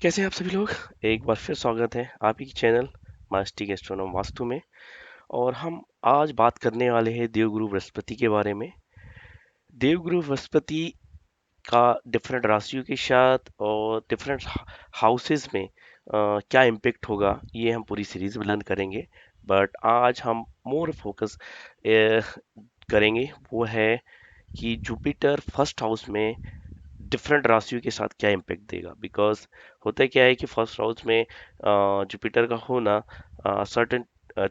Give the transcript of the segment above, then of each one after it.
कैसे हैं आप सभी लोग। एक बार फिर स्वागत है आप ही के चैनल मास्टिक एस्ट्रोनॉम वास्तु में। और हम आज बात करने वाले हैं देवगुरु बृहस्पति के बारे में। देवगुरु बृहस्पति का डिफरेंट राशियों के साथ और डिफरेंट हाउसेस में क्या इम्पेक्ट होगा, ये हम पूरी सीरीज में लर्न करेंगे। बट आज हम मोर फोकस करेंगे, वो है कि जुपिटर फर्स्ट हाउस में डिफरेंट राशियों के साथ क्या इम्पेक्ट देगा। बिकॉज होता क्या है कि फर्स्ट हाउस में जुपिटर का होना सर्टेन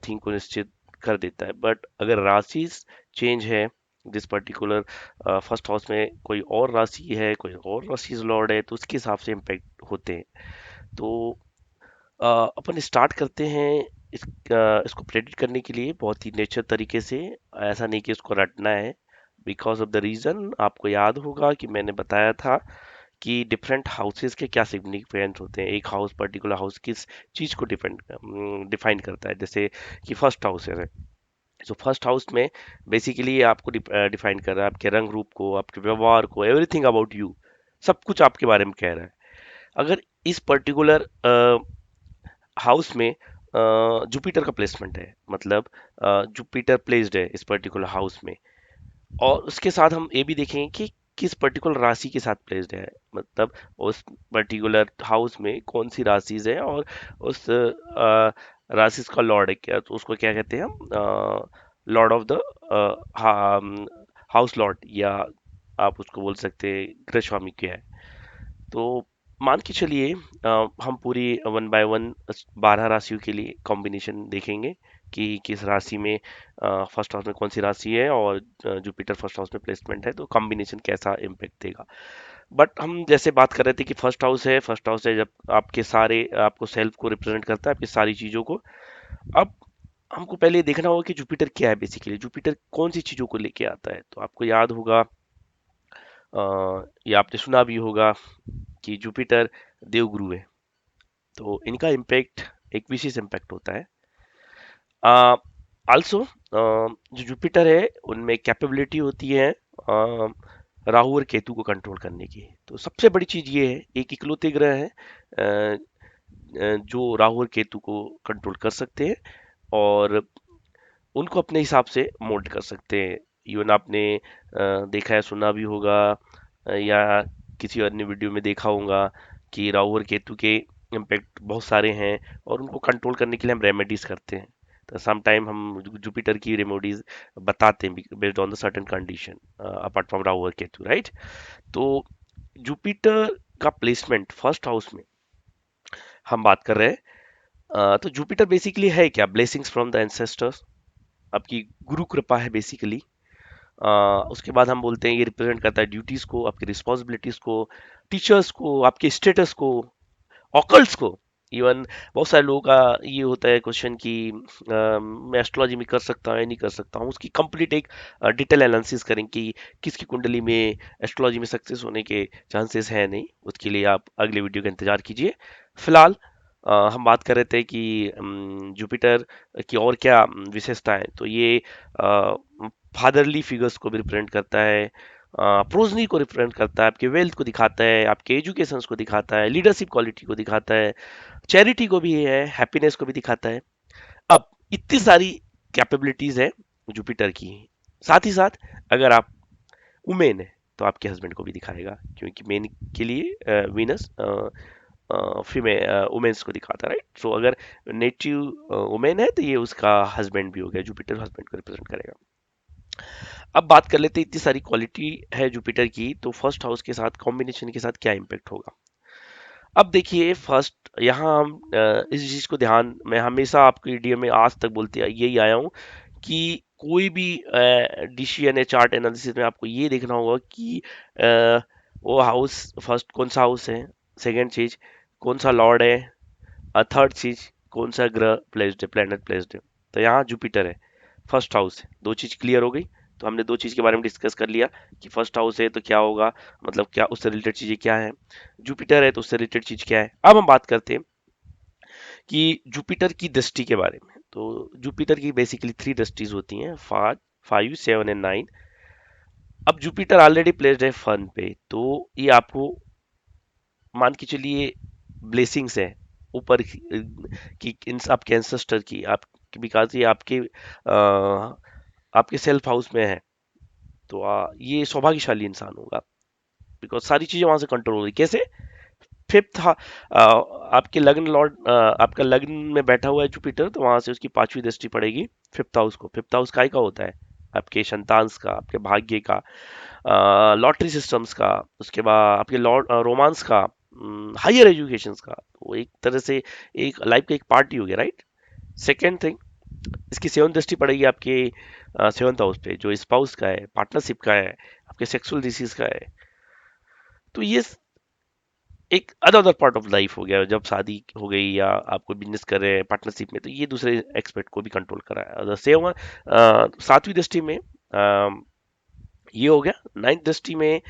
थिंग को निश्चित कर देता है। बट अगर राशि चेंज है, जिस पर्टिकुलर फर्स्ट हाउस में कोई और राशि है, कोई और राशि लॉर्ड है, तो उसके हिसाब से इम्पेक्ट होते हैं। तो अपन स्टार्ट करते हैं इसको प्रेडिक्ट करने के लिए बहुत ही नेचर तरीके से। ऐसा नहीं कि इसको रटना है। बिकॉज ऑफ द रीजन आपको याद होगा कि मैंने बताया था कि डिफरेंट हाउसेस के क्या सिग्निफिकेंस होते हैं। एक हाउस, पर्टिकुलर हाउस किस चीज को डिफेंड डिफाइन करता है। जैसे कि फर्स्ट हाउस है, तो फर्स्ट हाउस में बेसिकली आपको डिफाइन कर रहा है आपके रंग रूप को, आपके व्यवहार को, एवरीथिंग अबाउट यू, सब कुछ आपके बारे में कह रहा है। अगर इस पर्टिकुलर हाउस में जुपिटर का प्लेसमेंट है, मतलब जुपिटर प्लेस्ड है इस पर्टिकुलर हाउस में, और उसके साथ हम ये भी देखेंगे कि किस पर्टिकुलर राशि के साथ प्लेस्ड है, मतलब उस पर्टिकुलर हाउस में कौन सी राशि है, और उस राशि का लॉर्ड है क्या, तो उसको क्या कहते हैं हम, Lord of the house Lord, या आप उसको बोल सकते हैं गृह स्वामी क्या है। तो मान के चलिए हम पूरी वन बाय वन 12 राशियों के लिए कॉम्बिनेशन देखेंगे कि किस राशि में फर्स्ट हाउस में कौन सी राशि है, और जुपिटर फर्स्ट हाउस में प्लेसमेंट है, तो कॉम्बिनेशन कैसा इम्पेक्ट देगा। बट हम जैसे बात कर रहे थे कि फर्स्ट हाउस है जब आपके सारे आपको सेल्फ को रिप्रेजेंट करता है, आपकी सारी चीज़ों को। अब हमको पहले ये देखना होगा कि जुपिटर क्या है। बेसिकली जुपिटर कौन सी चीज़ों को लेके आता है, तो आपको याद होगा, या आपने सुना भी होगा कि जुपिटर देवगुरु है। तो इनका इम्पैक्ट एक विशेष इम्पैक्ट होता है। आल्सो जो जुपिटर है उनमें कैपेबिलिटी होती है राहु और केतु को कंट्रोल करने की। तो सबसे बड़ी चीज ये है, एक इकलौते ग्रह है जो राहु और केतु को कंट्रोल कर सकते हैं और उनको अपने हिसाब से मोल्ड कर सकते हैं। इवन आपने देखा है, सुना भी होगा, या किसी अन्य वीडियो में देखा होगा कि राहु और केतु के इम्पैक्ट बहुत सारे हैं, और उनको कंट्रोल करने के लिए हम रेमेडीज करते हैं। तो सम टाइम हम जुपिटर की रेमेडीज बताते हैं based on the certain condition apart from Rahu और केतु, राइट। तो जुपिटर का प्लेसमेंट फर्स्ट हाउस में हम बात कर रहे हैं। तो जुपिटर बेसिकली है क्या, ब्लेसिंग्स फ्रॉम द एंसेस्टर्स, आपकी गुरु कृपा है बेसिकली। उसके बाद हम बोलते हैं ये रिप्रेजेंट करता है ड्यूटीज को, आपकी रिस्पॉन्सिबिलिटीज को, टीचर्स को, आपके स्टेटस को, ऑकल्ट्स को। इवन बहुत सारे लोगों का ये होता है क्वेश्चन कि मैं एस्ट्रोलॉजी में कर सकता हूँ या नहीं कर सकता हूँ। उसकी कंप्लीट एक डिटेल एनालिसिस करें कि किसकी कुंडली में एस्ट्रोलॉजी में सक्सेस होने के चांसेस हैं नहीं। उसके लिए आप अगले वीडियो का इंतजार कीजिए। फिलहाल हम बात कर रहे थे कि जुपिटर की और क्या विशेषता है। तो ये फादरली फिगर्स को भी रिप्रेजेंट करता है, प्रोजनी को रिप्रेजेंट करता है, आपके वेल्थ को दिखाता है, आपके एजुकेशन को दिखाता है, लीडरशिप क्वालिटी को दिखाता है, चैरिटी को भी है, हैप्पीनेस को भी दिखाता है। अब इतनी सारी कैपेबिलिटीज है जुपिटर की। साथ ही साथ अगर आप वुमेन है तो आपके हस्बैंड को भी दिखाएगा, क्योंकि मेन के लिए वीनस फीमेल वुमेन्स को दिखाता है, राइट। सो अगर नेटिव वुमेन है तो ये उसका हस्बैंड भी हो गया, जुपिटर हस्बैंड को रिप्रेजेंट करेगा। अब बात कर लेते हैं, इतनी सारी क्वालिटी है जुपिटर की, तो फर्स्ट हाउस के साथ कॉम्बिनेशन के साथ क्या इम्पेक्ट होगा। अब देखिए फर्स्ट, यहाँ हम इस चीज को ध्यान मैं हमेशा आपको ईडीएम में आज तक बोलते यही आया हूँ कि कोई भी डीसीएन चार्ट एनालिसिस में आपको ये देखना होगा कि अ, वो हाउस फर्स्ट कौन सा हाउस है, सेकंड चीज कौन सा लॉर्ड है, थर्ड चीज कौन सा ग्रह प्लेस्ड है, प्लेनेट प्लेस्ड है। तो यहाँ जुपिटर है, फर्स्ट हाउस है, दो चीज क्लियर हो गई। तो हमने दो चीज के बारे में डिस्कस कर लिया कि फर्स्ट हाउस है तो क्या होगा, मतलब क्या उससे रिलेटेड चीजें क्या है, जुपिटर है तो उससे रिलेटेड चीज क्या है। अब हम बात करते हैं कि जुपिटर की दृष्टि के बारे में। तो जुपिटर की बेसिकली थ्री दृष्टिज होती हैं, 5, 7 एंड 9। अब जुपिटर ऑलरेडी प्लेस्ड है फन पे, तो ये आपको मान के चलिए ब्लेसिंग्स है ऊपर की इन आपके एंसेस्टर की, आप बिकॉज ये आपके सेल्फ हाउस में है, तो ये सौभाग्यशाली इंसान होगा, बिकॉज सारी चीजें वहां से कंट्रोल हो रही। कैसे? फिफ्थ, आपके लग्न लॉर्ड, आपका लग्न में बैठा हुआ है जुपिटर, तो वहां से उसकी पांचवी दृष्टि पड़ेगी फिफ्थ हाउस को। फिफ्थ हाउस काय का होता है? आपके संतान का, आपके भाग्य का, लॉटरी सिस्टम्स का, उसके बाद आपके लॉर्ड रोमांस का, हायर एजुकेशन का। तो एक तरह से एक लाइफ का एक पार्ट ही हो गया, राइट? सेकेंड थिंग, इसकी सेवन दृष्टि पड़ेगी आपके सेवंथ हाउस पे, जो स्पाउस का है, पार्टनरशिप का है, आपके सेक्सुअल डिसीज का है। तो ये एक अदर पार्ट ऑफ लाइफ हो गया, जब शादी हो गई या आप कोई बिजनेस कर रहे हैं पार्टनरशिप में, तो ये दूसरे एक्सपेक्ट को भी कंट्रोल कर रहा है। सेवन, सातवीं दृष्टि में ये हो गया। नाइन्थ दृष्टि में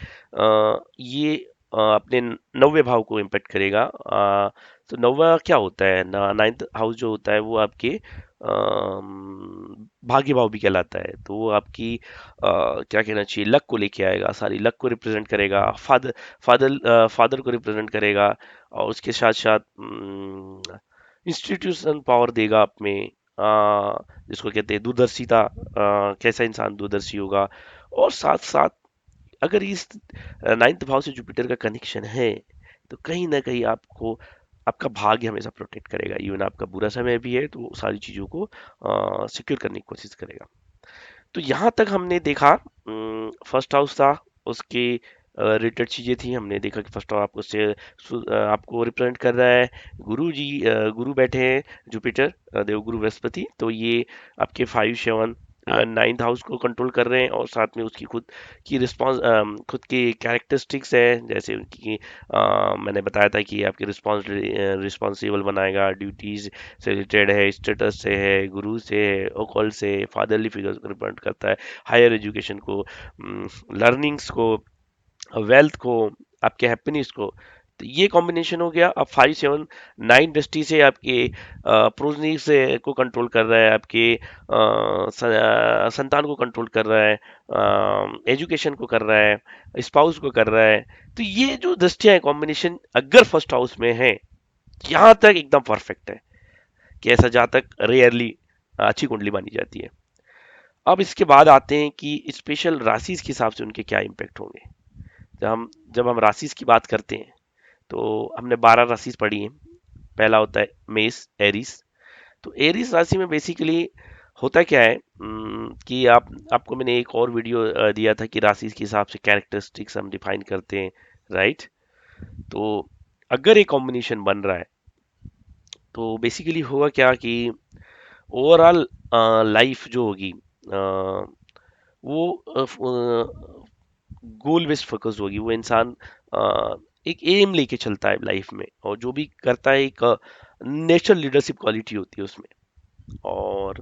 ये अपने नौवे भाव को इम्पेक्ट करेगा। तो नौवा क्या होता है? नाइन्थ हाउस जो होता है वो आपके भाग्य भाव भी कहलाता है। तो वो आपकी क्या कहना चाहिए, लक को लेके आएगा, सारी लक को रिप्रेजेंट करेगा। फादर को रिप्रेजेंट करेगा, और उसके साथ साथ इंस्टीट्यूशन पावर देगा आप में, जिसको कहते हैं दूरदर्शिता, कैसा इंसान दूरदर्शी होगा। और साथ साथ अगर इस नाइन्थ भाव से जुपिटर का कनेक्शन है, तो कहीं ना कहीं आपको आपका भाग्य हमेशा प्रोटेक्ट करेगा। इवन आपका बुरा समय भी है तो वो सारी चीजों को सिक्योर करने की कोशिश करेगा। तो यहाँ तक हमने देखा, फर्स्ट हाउस था, उसके रिलेटेड चीजें थी। हमने देखा कि फर्स्ट हाउस आपको आपको रिप्रेजेंट कर रहा है। गुरु जी, गुरु बैठे हैं जुपिटर, देवगुरु बृहस्पति, तो ये आपके 5, 7, नाइन्थ हाउस को कंट्रोल कर रहे हैं, और साथ में उसकी खुद की खुद की कैरेक्टरिस्टिक्स है, जैसे उनकी मैंने बताया था कि आपके रिस्पॉन्सिबल बनाएगा, ड्यूटीज से रिलेटेड है, स्टेटस से है, गुरु से है, ओकल से, फादरली फिगर्स को रिप्रेजेंट करता है, हायर एजुकेशन को, लर्निंग्स को, वेल्थ को, आपके हैप्पीनेस को। तो ये कॉम्बिनेशन हो गया। अब 5, 7, 9 दृष्टि से आपके प्रोजनी से को कंट्रोल कर रहा है, आपके संतान को कंट्रोल कर रहा है, एजुकेशन को कर रहा है, स्पाउस को कर रहा है। तो ये जो दृष्टियां है, कॉम्बिनेशन अगर फर्स्ट हाउस में है, यहाँ तक एकदम परफेक्ट है, कि ऐसा जातक रेयरली अच्छी कुंडली मानी जाती है। अब इसके बाद आते हैं कि स्पेशल राशि के हिसाब से उनके क्या इम्पेक्ट होंगे। जब हम राशि की बात करते हैं, तो हमने 12 राशि पढ़ी हैं। पहला होता है मेष, एरिस। तो एरिस राशि में बेसिकली होता क्या है, कि आपको मैंने एक और वीडियो दिया था कि राशि के हिसाब से कैरेक्टरिस्टिक्स हम डिफाइन करते हैं, राइट? तो अगर एक कॉम्बिनेशन बन रहा है, तो बेसिकली होगा क्या कि ओवरऑल लाइफ जो होगी, वो गोल बेस्ड फोकस होगी। वो इंसान एक एम लेके चलता है लाइफ में, और जो भी करता है एक नेचुरल लीडरशिप क्वालिटी होती है उसमें, और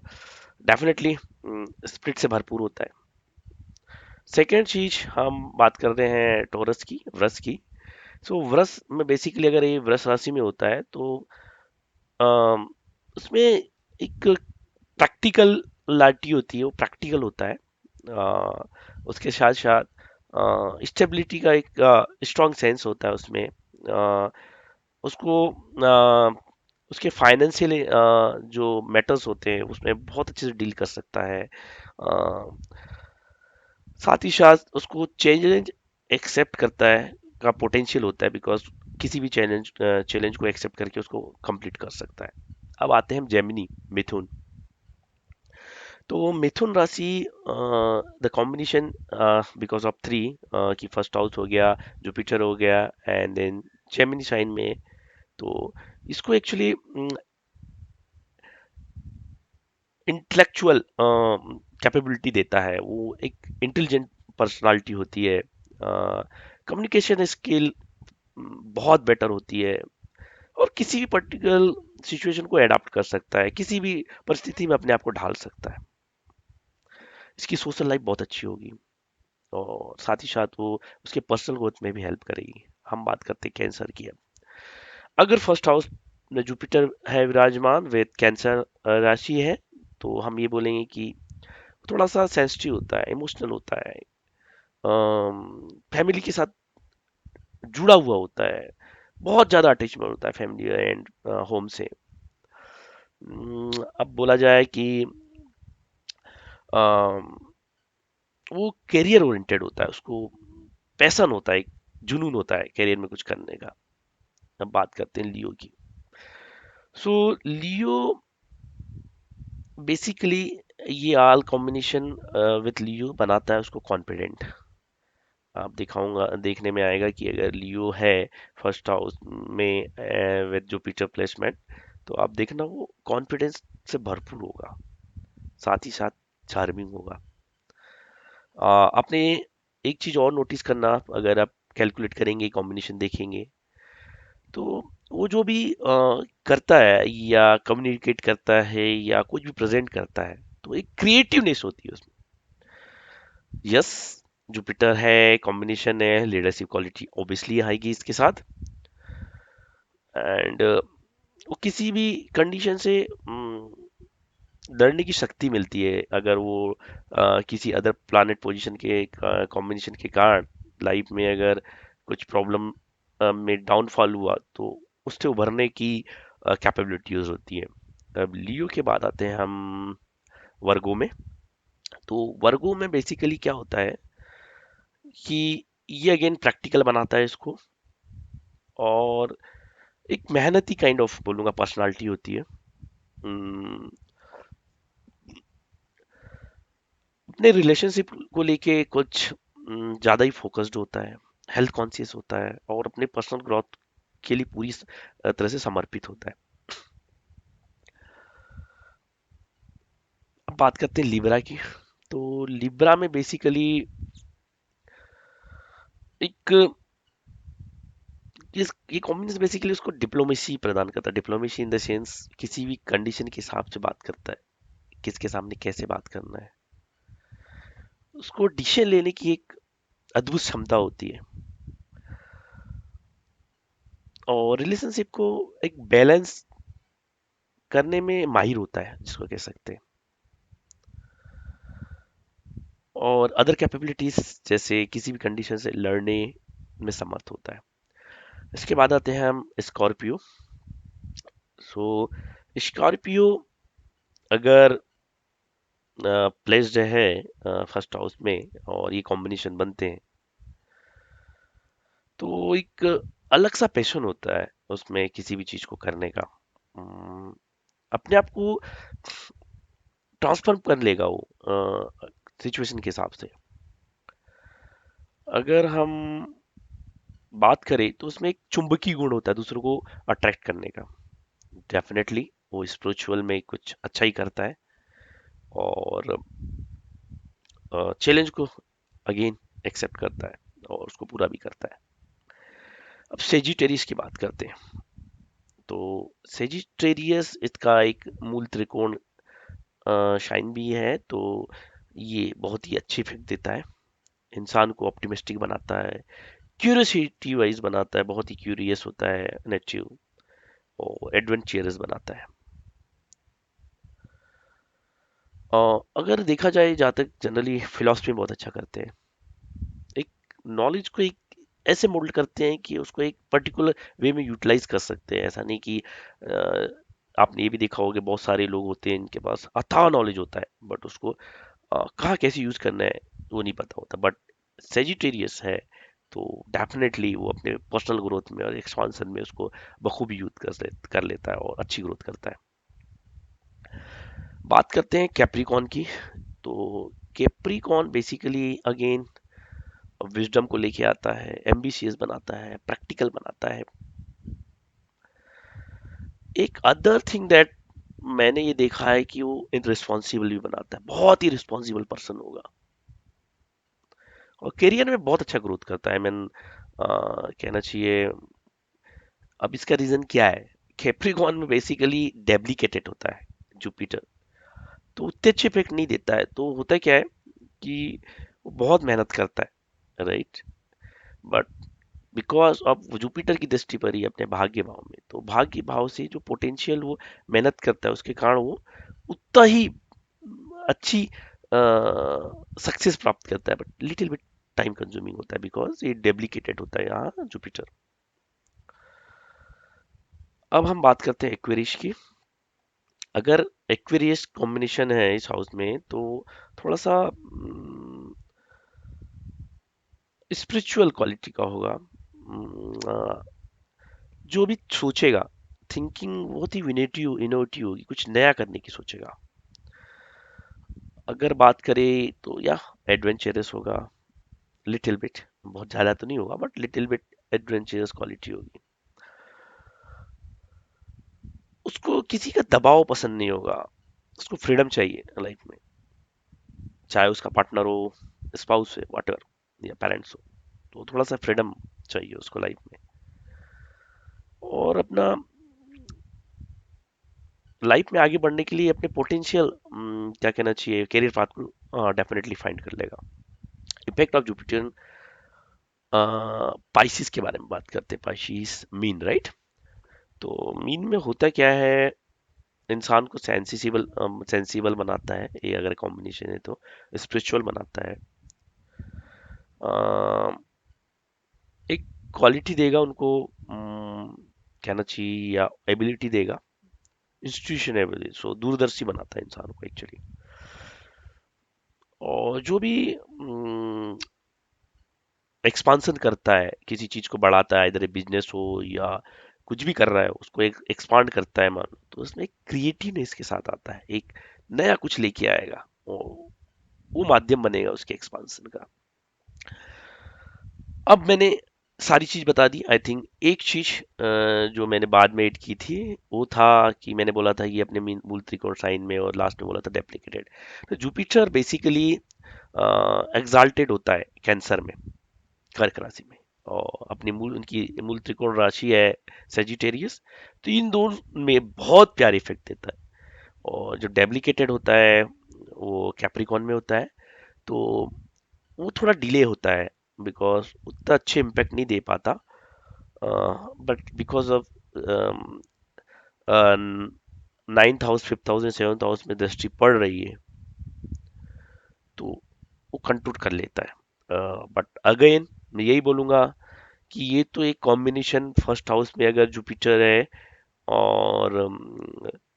डेफिनेटली स्पिरिट से भरपूर होता है। सेकेंड चीज हम बात कर रहे हैं टोरस की, वृष की। सो वृष में बेसिकली अगर ये वृष राशि में होता है, तो अम, उसमें एक प्रैक्टिकल लाटी होती है, वो प्रैक्टिकल होता है। उसके साथ साथ स्टेबिलिटी का एक स्ट्रॉन्ग सेंस होता है उसमें। उसको उसके फाइनेंशियल जो मैटर्स होते हैं उसमें बहुत अच्छे से डील कर सकता है। साथ ही साथ उसको चैलेंज एक्सेप्ट करता है का पोटेंशियल होता है, बिकॉज किसी भी चैलेंज को एक्सेप्ट करके उसको कंप्लीट कर सकता है। अब आते हैं हम जेमिनी, मिथुन। तो मिथुन राशि, the combination because of three, कि फर्स्ट हाउस हो गया, जुपिटर हो गया, एंड देन जेमिनी साइन में। तो इसको एक्चुअली इंटेलेक्चुअल कैपेबिलिटी देता है। वो एक इंटेलिजेंट पर्सनालिटी होती है, कम्युनिकेशन स्किल बहुत बेटर होती है, और किसी भी पर्टिकुलर सिचुएशन को एडाप्ट कर सकता है, किसी भी परिस्थिति में अपने आप को ढाल सकता है। इसकी सोशल लाइफ बहुत अच्छी होगी, और साथ ही साथ वो उसके पर्सनल ग्रोथ में भी हेल्प करेगी। हम बात करते हैं कैंसर की। अब अगर फर्स्ट हाउस में जुपिटर है विराजमान, वे कैंसर राशि है, तो हम ये बोलेंगे कि थोड़ा सा सेंसिटिव होता है, इमोशनल होता है, फैमिली के साथ जुड़ा हुआ होता है, बहुत ज़्यादा अटैचमेंट होता है फैमिली एंड होम से। अब बोला जाए कि अम, वो करियर ओरिएंटेड होता है, उसको पैशन होता है, एक जुनून होता है करियर में कुछ करने का। अब बात करते हैं लियो की। सो लियो बेसिकली, ये आल कॉम्बिनेशन विथ लियो बनाता है उसको कॉन्फिडेंट। आप दिखाऊंगा, देखने में आएगा कि अगर लियो है फर्स्ट हाउस में विद जुपिटर प्लेसमेंट, तो आप देखना वो कॉन्फिडेंस से भरपूर होगा, साथ ही साथ चार्मिंग होगा। आपने एक चीज और नोटिस करना, अगर आप कैलकुलेट करेंगे, कॉम्बिनेशन देखेंगे, तो वो जो भी करता है या कम्युनिकेट करता है या कुछ भी प्रेजेंट करता है, तो एक क्रिएटिवनेस होती है उसमें। यस, जुपिटर है, कॉम्बिनेशन है, लीडरशिप क्वालिटी ऑब्वियसली आएगी इसके साथ। एंड वो किसी भी कंडीशन से लड़ने की शक्ति मिलती है। अगर वो किसी अदर प्लैनेट पोजीशन के कॉम्बिनेशन के कारण लाइफ में अगर कुछ प्रॉब्लम में डाउनफॉल हुआ, तो उससे उभरने की कैपेबिलिटीज होती है। अब लियो के बाद आते हैं हम वर्गो में। तो वर्गो में बेसिकली क्या होता है कि ये अगेन प्रैक्टिकल बनाता है इसको, और एक मेहनती काइंड ऑफ बोलूंगा पर्सनालिटी होती है। अम, अपने रिलेशनशिप को लेके कुछ ज्यादा ही फोकस्ड होता है, हेल्थ कॉन्शियस होता है, और अपने पर्सनल ग्रोथ के लिए पूरी तरह से समर्पित होता है। अब बात करते हैं लिब्रा की। तो लिब्रा में बेसिकली एक ये कॉम्बिनेशन बेसिकली उसको डिप्लोमेसी प्रदान करता है। डिप्लोमेसी इन द सेंस किसी भी कंडीशन के हिसाब से बात करता है, किसके सामने कैसे बात करना है, उसको डिसीजन लेने की एक अद्भुत क्षमता होती है, और रिलेशनशिप को एक बैलेंस करने में माहिर होता है, जिसको कह सकते हैं। और अदर कैपेबिलिटीज जैसे किसी भी कंडीशन से लड़ने में समर्थ होता है। इसके बाद आते हैं हम स्कॉर्पियो। सो स्कॉर्पियो अगर प्लेस्ड है फर्स्ट हाउस में और ये कॉम्बिनेशन बनते हैं, तो एक अलग सा पैशन होता है उसमें किसी भी चीज को करने का। अम, अपने आप को ट्रांसफॉर्म कर लेगा वो सिचुएशन के हिसाब से। अगर हम बात करें तो उसमें एक चुंबकीय गुण होता है दूसरों को अट्रैक्ट करने का। डेफिनेटली वो स्पिरिचुअल में कुछ अच्छा ही करता है, और चैलेंज को अगेन एक्सेप्ट करता है, और उसको पूरा भी करता है। अब सेजिटेरियस की बात करते हैं। तो सेजिटेरियस इसका एक मूल त्रिकोण शाइन भी है, तो ये बहुत ही अच्छी इफेक्ट देता है, इंसान को ऑप्टिमिस्टिक बनाता है, क्यूरियोसिटी वाइज बनाता है, बहुत ही क्यूरियस होता है नेचर, और एडवेंचरस बनाता है। अगर देखा जाए, जहाँ तक जनरली फिलोसफी में बहुत अच्छा करते हैं, एक नॉलेज को एक ऐसे मोल्ड करते हैं कि उसको एक पर्टिकुलर वे में यूटिलाइज कर सकते हैं। ऐसा नहीं कि आपने ये भी देखा होगा, बहुत सारे लोग होते हैं इनके पास अथाह नॉलेज होता है, बट उसको कहाँ कैसे यूज करना है वो नहीं पता होता। बट सेजिटेरियस है तो डेफिनेटली वो अपने पर्सनल ग्रोथ में और एक्सपांसन में उसको बखूबी यूज कर लेता है और अच्छी ग्रोथ करता है। बात करते हैं कैप्रिकॉन की। तो कैप्रिकॉन बेसिकली अगेन विजडम को लेके आता है, एम्बिशियस बनाता है, प्रैक्टिकल बनाता है। एक अदर थिंग दैट मैंने ये देखा है कि वो इनरिस्पॉन्सिबल भी बनाता है, बहुत ही रिस्पॉन्सिबल पर्सन होगा, और करियर में बहुत अच्छा ग्रोथ करता है। मैंने कहना चाहिए। अब इसका रीजन क्या है, कैप्रिकॉन में बेसिकली डेप्लीकेटेड होता है जुपिटर, तो उतने अच्छे इफेक्ट नहीं देता है। तो होता क्या है कि वो बहुत मेहनत करता है, राइट, बट बिकॉज अब जुपिटर की दृष्टि पर ही अपने भाग्य भाव में, तो भाग्य भाव से जो पोटेंशियल वो मेहनत करता है, उसके कारण वो उतना ही अच्छी सक्सेस प्राप्त करता है, but little bit time consuming होता है, बिकॉज ये डेप्लीकेटेड होता है यहाँ जुपिटर। अब हम बात करते हैं एक्वेरियस की। अगर एक्वेरियस कॉम्बिनेशन है इस हाउस में तो थोड़ा सा स्पिरिचुअल क्वालिटी का होगा। जो भी सोचेगा, थिंकिंग बहुत ही इनोवेटिव होगी, कुछ नया करने की सोचेगा। अगर बात करें तो या एडवेंचरस होगा, लिटिल बिट, बहुत ज्यादा तो नहीं होगा but little bit adventurous quality होगी। उसको किसी का दबाव पसंद नहीं होगा, उसको फ्रीडम चाहिए लाइफ में, चाहे उसका पार्टनर हो, स्पाउस है, वॉट या पेरेंट्स हो, तो थोड़ा सा फ्रीडम चाहिए उसको लाइफ में। और अपना लाइफ में आगे बढ़ने के लिए अपने पोटेंशियल क्या कहना चाहिए, करियर पाथ को डेफिनेटली फाइंड कर लेगा। इफेक्ट ऑफ जुपिटर पाइसिस के बारे में बात करते हैं। Pisces mean, right? तो मीन में होता क्या है, इंसान को सेंसिबल बनाता है ये, अगर कॉम्बिनेशन है तो स्पिरिचुअल बनाता है। अ, एक क्वालिटी देगा उनको, कहना चाहिए, या एबिलिटी देगा, इंस्टीट्यूशन एबिलिटी, सो दूरदर्शी बनाता है इंसान को एक्चुअली। और जो भी एक्सपांसन करता है, किसी चीज को बढ़ाता है, इधर बिजनेस हो या कुछ भी कर रहा है, उसको एक एक्सपांड करता है मान, तो उसमें एक क्रिएटिवनेस के साथ आता है, एक नया कुछ लेके आएगा, वो माध्यम बनेगा उसके एक्सपांसन का। अब मैंने सारी चीज बता दी। आई थिंक एक चीज जो मैंने बाद में ऐड की थी, वो था कि मैंने बोला था कि अपने मूल त्रिकोण साइन में, और लास्ट में बोला था डेप्लीकेटेड। तो जुपिटर बेसिकली एग्जाल्टेड होता है कैंसर में, कर्क राशि में, और अपनी उनकी मूल त्रिकोण राशि है सेजिटेरियस। तो इन दोनों में बहुत प्यार इफेक्ट देता है। और जो डेप्लीकेटेड होता है वो कैप्रिकॉन में होता है, तो वो थोड़ा डिले होता है, बिकॉज उतना अच्छे इम्पैक्ट नहीं दे पाता। But because of ninth house, fifth house, seventh house में दृष्टि पड़ रही है, तो वो कंट्रोल कर लेता है। बट अगेन मैं यही बोलूंगा कि ये तो एक कॉम्बिनेशन, फर्स्ट हाउस में अगर जुपिटर है और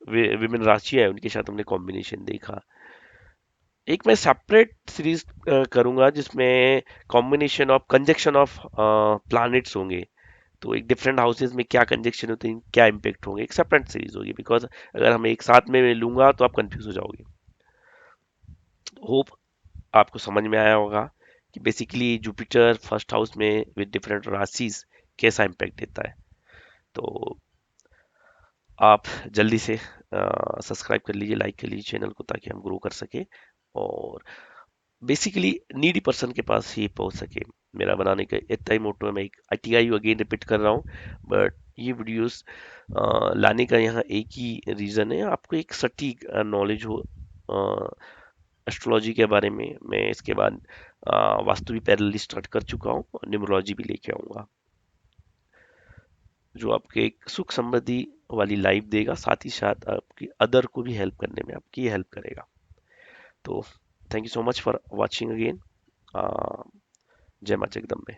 विमेन राशि है, उनके साथ हमने कॉम्बिनेशन देखा। एक मैं सेपरेट सीरीज करूंगा जिसमें combination of conjunction of planets होंगे, तो एक डिफरेंट हाउसेज में क्या कंजक्शन होते हैं, क्या इम्पेक्ट होंगे, एक सेपरेट सीरीज होगी, बिकॉज अगर हम एक साथ में लूंगा तो आप कंफ्यूज हो जाओगे। होप आपको समझ में आया होगा कि बेसिकली जुपिटर फर्स्ट हाउस में विद डिफरेंट राशिज कैसा इम्पैक्ट देता है। तो आप जल्दी से सब्सक्राइब कर लीजिए, लाइक कर लीजिए चैनल को, ताकि हम ग्रो कर सके और बेसिकली नीडी पर्सन के पास ही पहुंच सके। मेरा बनाने का इतना ही मोटो है। मैं एक आईटीआई अगेन रिपीट कर रहा हूँ, बट ये वीडियोस लाने का यहाँ एक ही रीज़न है, आपको एक सटीक नॉलेज हो एस्ट्रोलॉजी के बारे में। मैं इसके बाद वास्तु भी पैरेलली स्टार्ट कर चुका हूँ और न्यूमरोलॉजी भी लेके आऊँगा, जो आपके एक सुख समृद्धि वाली लाइफ देगा, साथ ही साथ आपकी अदर को भी हेल्प करने में आपकी हेल्प करेगा। तो thank you so much for watching again. जय माँ जगदम्बे।